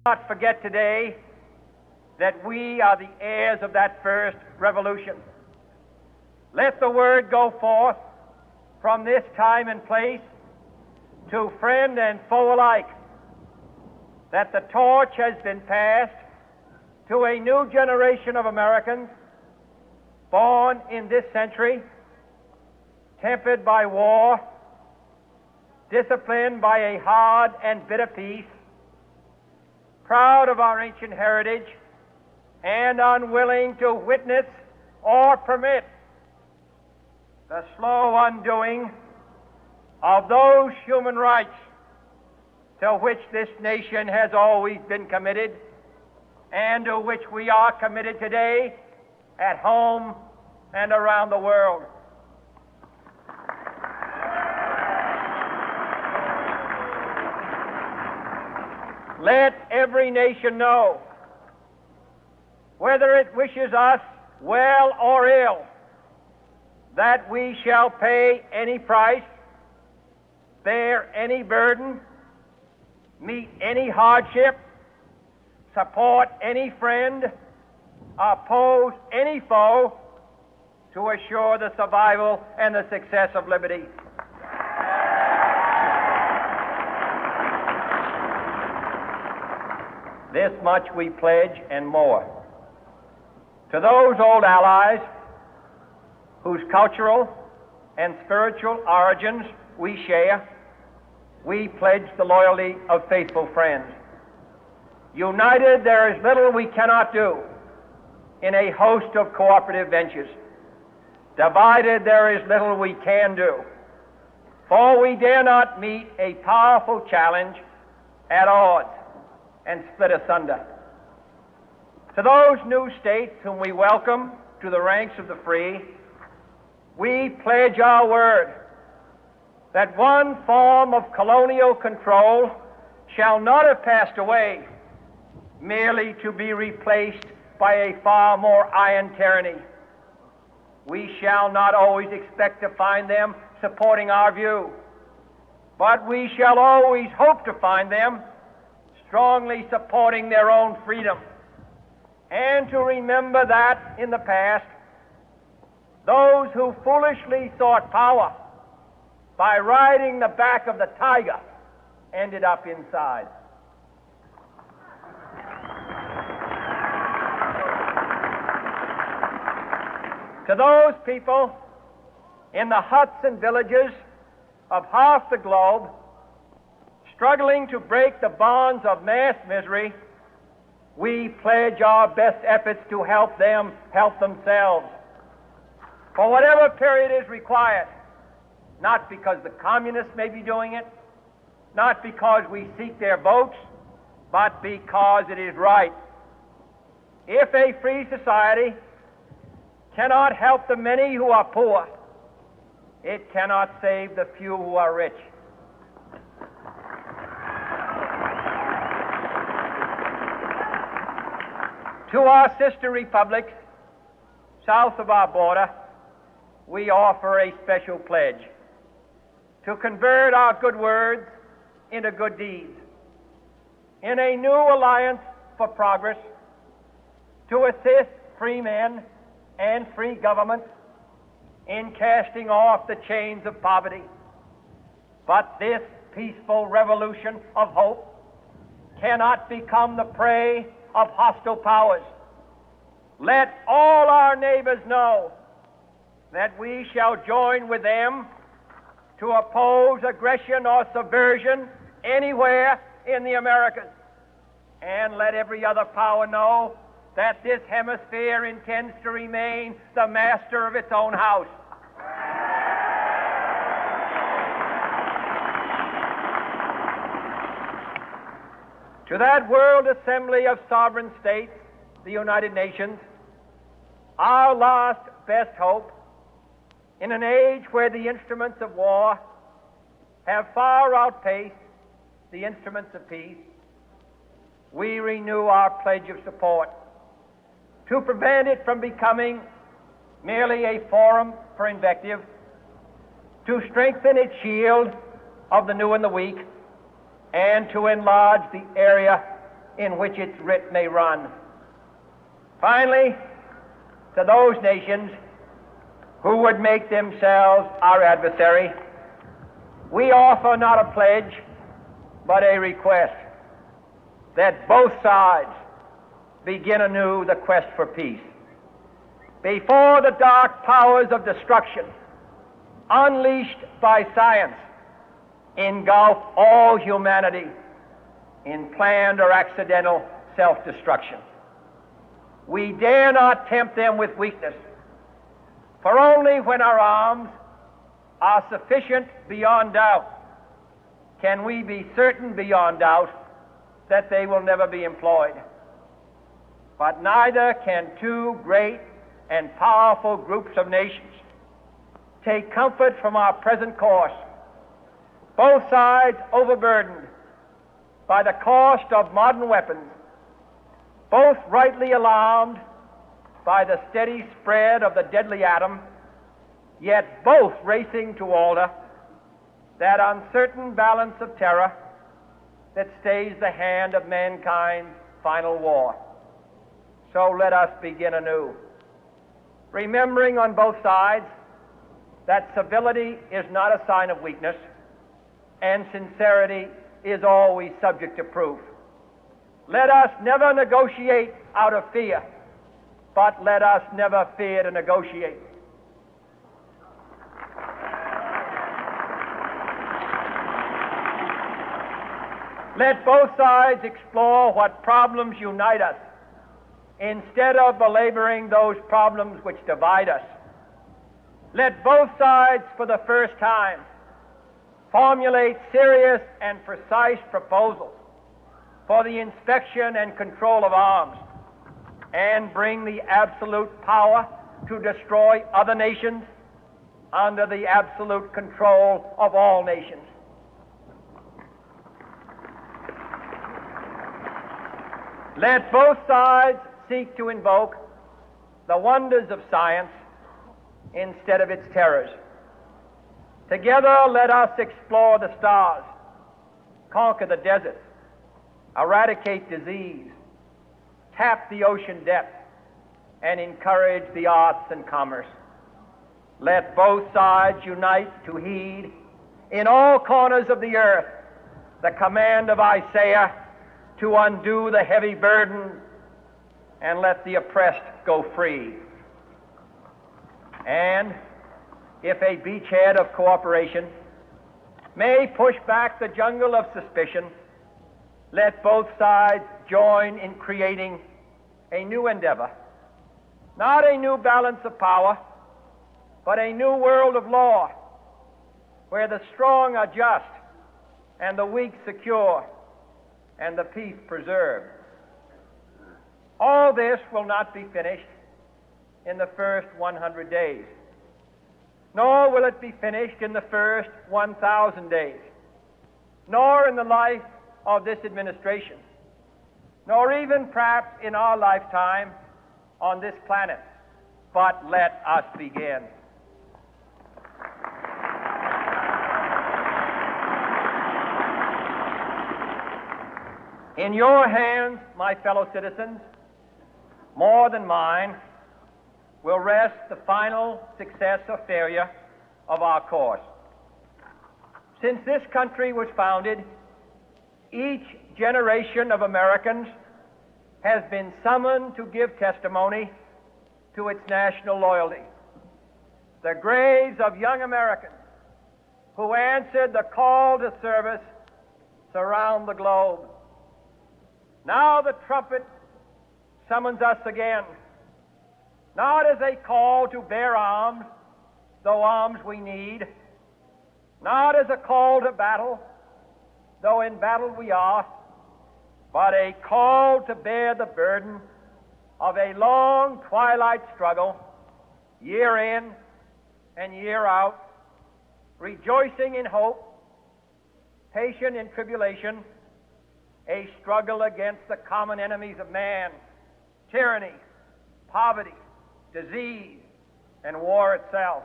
Not forget today that we are the heirs of that first revolution. Let the word go forth from this time and place to friend and foe alike that the torch has been passed to a new generation of Americans born in this century, tempered by war, disciplined by a hard and bitter peace, proud of our ancient heritage, and unwilling to witness or permit the slow undoing of those human rights to which this nation has always been committed and to which we are committed today at home and around the world. Let every nation know, whether it wishes us well or ill, that we shall pay any price, bear any burden, meet any hardship, support any friend, oppose any foe to assure the survival and the success of liberty. This much we pledge and more. To those old allies whose cultural and spiritual origins we share, we pledge the loyalty of faithful friends. United, there is little we cannot do in a host of cooperative ventures. Divided, there is little we can do, for we dare not meet a powerful challenge at odds and split asunder. To those new states whom we welcome to the ranks of the free, we pledge our word that one form of colonial control shall not have passed away merely to be replaced by a far more iron tyranny. We shall not always expect to find them supporting our view, but we shall always hope to find them strongly supporting their own freedom, and to remember that in the past, those who foolishly sought power by riding the back of the tiger ended up inside. To those people in the huts and villages of half the globe struggling to break the bonds of mass misery, we pledge our best efforts to help them help themselves for whatever period is required, not because the communists may be doing it, not because we seek their votes, but because it is right. If a free society cannot help the many who are poor, it cannot save the few who are rich. To our sister republics south of our border, we offer a special pledge to convert our good words into good deeds in a new alliance for progress, to assist free men and free governments in casting off the chains of poverty. But this peaceful revolution of hope cannot become the prey of hostile powers. Let all our neighbors know that we shall join with them to oppose aggression or subversion anywhere in the Americas. And let every other power know that this hemisphere intends to remain the master of its own house. To that World Assembly of Sovereign States, the United Nations, our last best hope, in an age where the instruments of war have far outpaced the instruments of peace, we renew our pledge of support to prevent it from becoming merely a forum for invective, to strengthen its shield of the new and the weak, and to enlarge the area in which its writ may run. Finally, to those nations who would make themselves our adversary, we offer not a pledge, but a request that both sides begin anew the quest for peace. Before the dark powers of destruction, unleashed by science, engulf all humanity in planned or accidental self-destruction, we dare not tempt them with weakness, for only when our arms are sufficient beyond doubt can we be certain beyond doubt that they will never be employed. But neither can two great and powerful groups of nations take comfort from our present course, both sides overburdened by the cost of modern weapons, both rightly alarmed by the steady spread of the deadly atom, yet both racing to alter that uncertain balance of terror that stays the hand of mankind's final war. So let us begin anew, remembering on both sides that civility is not a sign of weakness, and sincerity is always subject to proof. Let us never negotiate out of fear, but let us never fear to negotiate. Let both sides explore what problems unite us, instead of belaboring those problems which divide us. Let both sides, for the first time, formulate serious and precise proposals for the inspection and control of arms, and bring the absolute power to destroy other nations under the absolute control of all nations. Let both sides seek to invoke the wonders of science instead of its terrors. Together, let us explore the stars, conquer the deserts, eradicate disease, tap the ocean depths, and encourage the arts and commerce. Let both sides unite to heed in all corners of the earth the command of Isaiah to undo the heavy burden and let the oppressed go free. And if a beachhead of cooperation may push back the jungle of suspicion, let both sides join in creating a new endeavor, not a new balance of power, but a new world of law, where the strong are just and the weak secure and the peace preserved. All this will not be finished in the first 100 days, nor will it be finished in the first 1,000 days, nor in the life of this administration, nor even perhaps in our lifetime on this planet. But let us begin. In your hands, my fellow citizens, more than mine, will rest the final success or failure of our course. Since this country was founded, each generation of Americans has been summoned to give testimony to its national loyalty. The graves of young Americans who answered the call to service surround the globe. Now the trumpet summons us again, not as a call to bear arms, though arms we need, not as a call to battle, though in battle we are, but a call to bear the burden of a long twilight struggle, year in and year out, rejoicing in hope, patient in tribulation, a struggle against the common enemies of man, tyranny, poverty, disease, and war itself.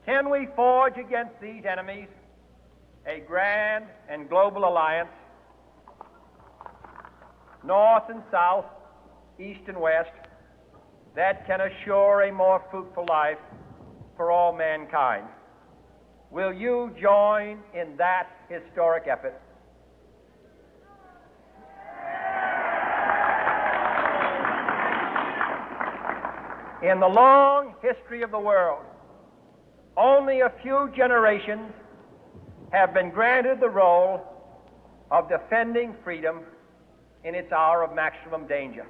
Can we forge against these enemies a grand and global alliance? north and south, east and west, that can assure a more fruitful life for all mankind. Will you join in that historic effort? In the long history of the world, only a few generations have been granted the role of defending freedom in its hour of maximum danger.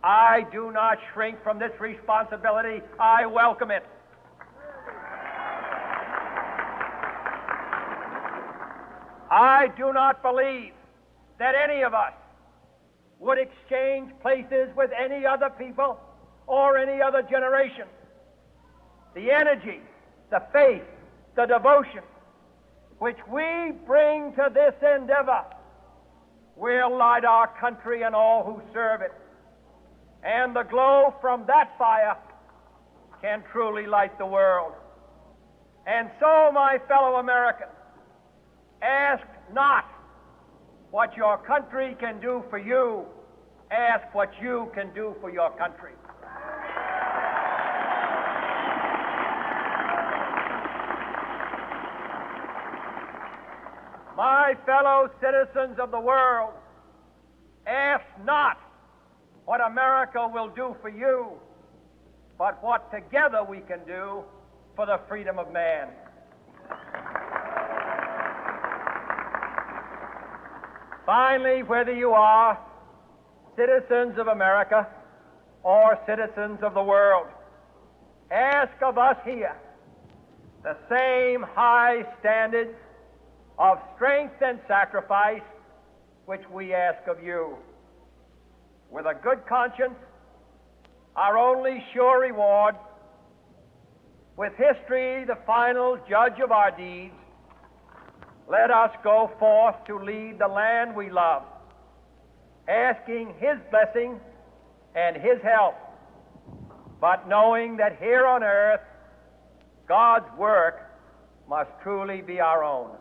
I do not shrink from this responsibility. I welcome it. I do not believe that any of us would exchange places with any other people or any other generation. The energy, the faith, the devotion which we bring to this endeavor will light our country and all who serve it. And the glow from that fire can truly light the world. And so, my fellow Americans, ask not what your country can do for you. Ask what you can do for your country. My fellow citizens of the world, ask not what America will do for you, but what together we can do for the freedom of man. Finally, whether you are citizens of America or citizens of the world, ask of us here the same high standards of strength and sacrifice which we ask of you. With a good conscience, our only sure reward, with history the final judge of our deeds, let us go forth to lead the land we love, asking His blessing and His help, but knowing that here on earth, God's work must truly be our own.